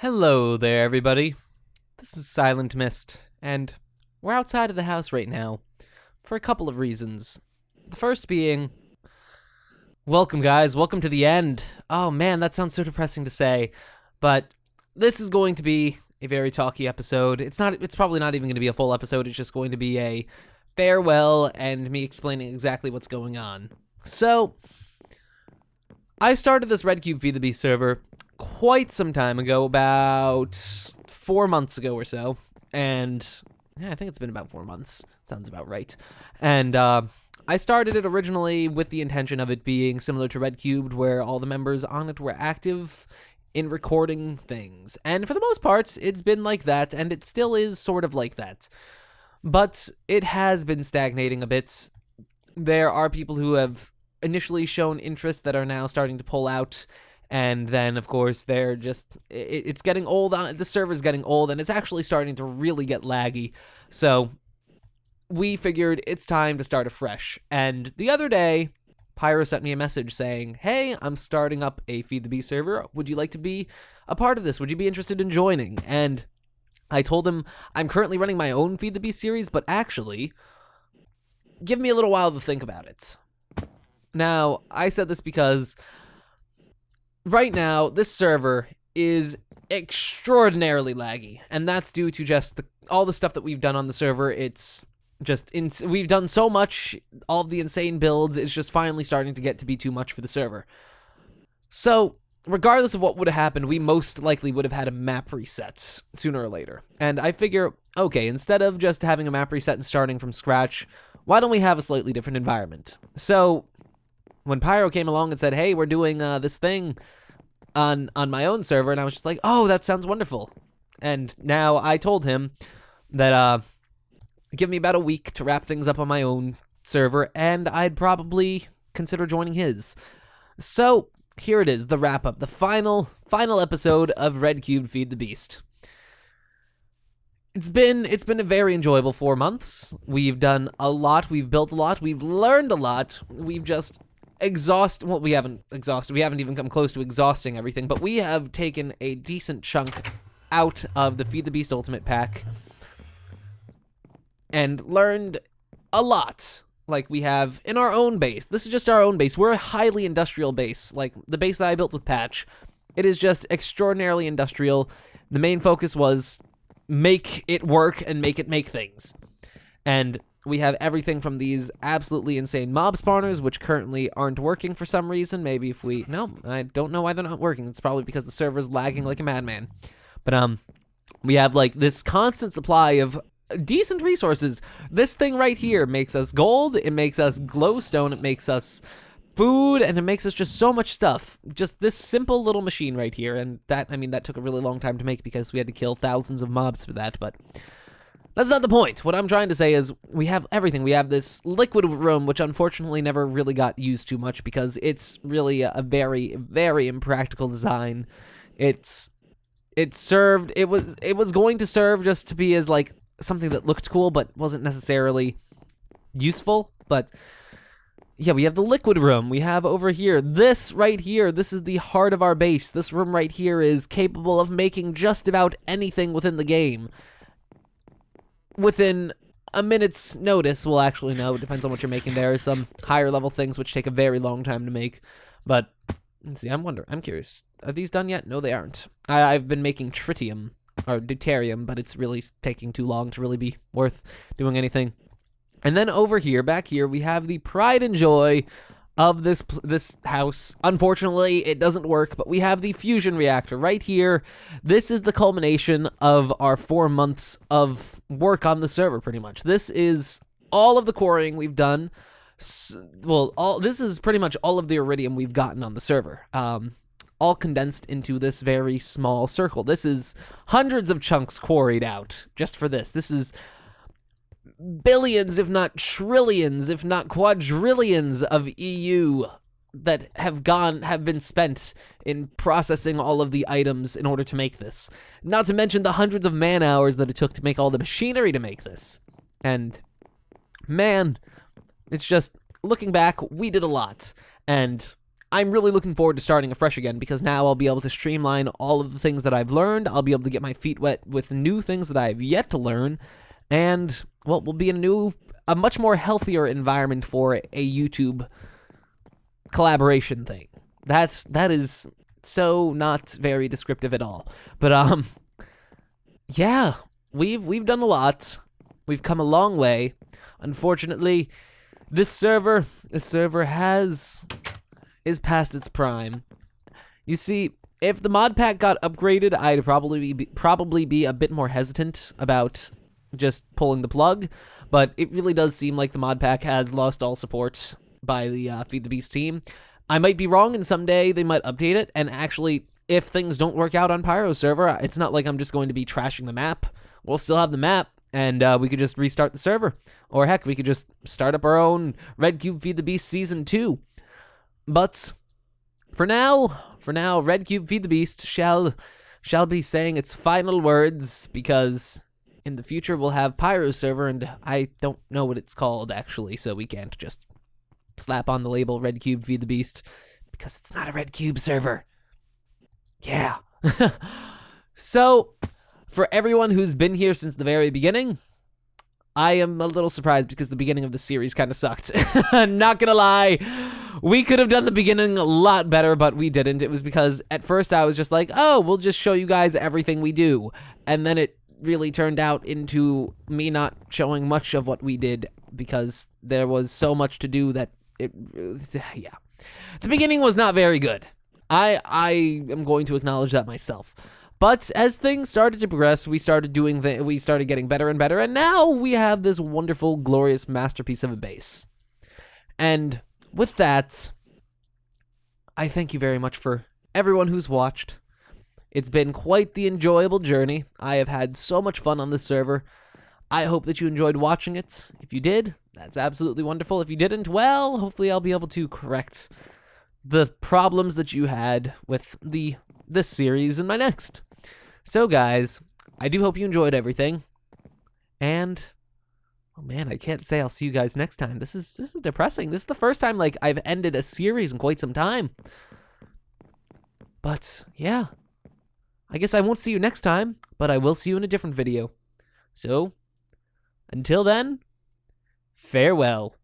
Hello there, everybody. This is Silent Mist, and we're outside of the house right now for a couple of reasons. The first being, welcome, guys. Welcome to the end. Oh, man, that sounds so depressing to say, but this is going to be a very talky episode. It's probably not even going to be a full episode. It's just going to be a farewell and me explaining exactly what's going on. So, I started this RedCubed Feed the Beast server quite some time ago, about 4 months ago or so, and yeah, I think it's been about 4 months. Sounds about right. And I started it originally with the intention of it being similar to RedCubed, where all the members on it were active in recording things. And for the most part, it's been like that, and it still is sort of like that. But it has been stagnating a bit. There are people who have initially shown interest that are now starting to pull out, and then, of course, they're just, it's getting old, the server's getting old, and it's actually starting to really get laggy. So we figured it's time to start afresh. And the other day, Pyro sent me a message saying, hey, I'm starting up a Feed the Beast server. Would you like to be a part of this? Would you be interested in joining? And I told him I'm currently running my own Feed the Beast series, but actually, give me a little while to think about it. Now, I said this because right now, this server is extraordinarily laggy, and that's due to just all the stuff that we've done on the server. It's just, we've done so much, all of the insane builds, it's just finally starting to get to be too much for the server. So, regardless of what would have happened, we most likely would have had a map reset sooner or later. And I figure, okay, instead of just having a map reset and starting from scratch, why don't we have a slightly different environment? So, when Pyro came along and said, hey, we're doing this thing on my own server, and I was just like, oh, that sounds wonderful. And now I told him that give me about a week to wrap things up on my own server, and I'd probably consider joining his. So here it is, the wrap-up, the final episode of RedCubed Feed the Beast. It's been a very enjoyable 4 months. We've done a lot, we've built a lot, we've learned a lot, we've just we haven't even come close to exhausting everything, but we have taken a decent chunk out of the Feed the Beast Ultimate Pack and learned a lot. Like we have in our own base. This is just our own base. We're a highly industrial base. Like the base that I built with Patch, it is just extraordinarily industrial. The main focus was make it work and make it make things. And we have everything from these absolutely insane mob spawners, which currently aren't working for some reason. Maybe if no, I don't know why they're not working. It's probably because the server's lagging like a madman. But we have like this constant supply of decent resources. This thing right here makes us gold, it makes us glowstone, it makes us food, and it makes us just so much stuff. Just this simple little machine right here, and that took a really long time to make because we had to kill thousands of mobs for that, but that's not the point. What I'm trying to say is we have everything. We have this liquid room, which unfortunately never really got used too much because it's really a very, very impractical design. It was going to serve just to be as like something that looked cool but wasn't necessarily useful. But yeah, we have the liquid room. We have over here, this right here, this is the heart of our base. This room right here is capable of making just about anything within the game. Within a minute's notice, well, actually, no, it depends on what you're making. There are some higher level things which take a very long time to make, but let's see, I'm curious. Are these done yet? No, they aren't. I've been making tritium, or deuterium, but it's really taking too long to really be worth doing anything. And then over here, back here, we have the pride and joy of this house. Unfortunately, it doesn't work, but we have the fusion reactor right here. This is the culmination of our 4 months of work on the server, pretty much. This is all of the quarrying we've done. This is pretty much all of the iridium we've gotten on the server. All condensed into this very small circle. This is hundreds of chunks quarried out just for this. This is billions, if not trillions, if not quadrillions of EU that have been spent in processing all of the items in order to make this. Not to mention the hundreds of man hours that it took to make all the machinery to make this. And man, it's just, looking back, we did a lot. And I'm really looking forward to starting afresh again, because now I'll be able to streamline all of the things that I've learned. I'll be able to get my feet wet with new things that I've yet to learn, and, well, we'll be in a much more healthier environment for a YouTube collaboration thing. That is so not very descriptive at all. But, yeah, we've done a lot. We've come a long way. Unfortunately, this server is past its prime. You see, if the mod pack got upgraded, I'd probably be a bit more hesitant about just pulling the plug, but it really does seem like the mod pack has lost all support by the Feed the Beast team. I might be wrong, and someday they might update it, and actually, if things don't work out on Pyro server, it's not like I'm just going to be trashing the map. We'll still have the map, and we could just restart the server. Or heck, we could just start up our own RedCubed Feed the Beast Season 2. But for now, RedCubed Feed the Beast shall be saying its final words, because in the future we'll have Pyro server, and I don't know what it's called actually, so we can't just slap on the label RedCubed Feed the Beast, because it's not a RedCube server. Yeah. So, for everyone who's been here since the very beginning, I am a little surprised because the beginning of the series kind of sucked. Not gonna lie, we could have done the beginning a lot better, but we didn't. It was because at first I was just like, oh, we'll just show you guys everything we do. And then it really turned out into me not showing much of what we did because there was so much to do that yeah. The beginning was not very good. I am going to acknowledge that myself. But as things started to progress, we started getting better and better, and now we have this wonderful, glorious masterpiece of a base. And with that, I thank you very much for everyone who's watched. It's been quite the enjoyable journey. I have had so much fun on this server. I hope that you enjoyed watching it. If you did, that's absolutely wonderful. If you didn't, well, hopefully I'll be able to correct the problems that you had with this series in my next. So guys, I do hope you enjoyed everything, and oh man, I can't say I'll see you guys next time. This is depressing. This is the first time like I've ended a series in quite some time. But yeah, I guess I won't see you next time, but I will see you in a different video. So until then, farewell.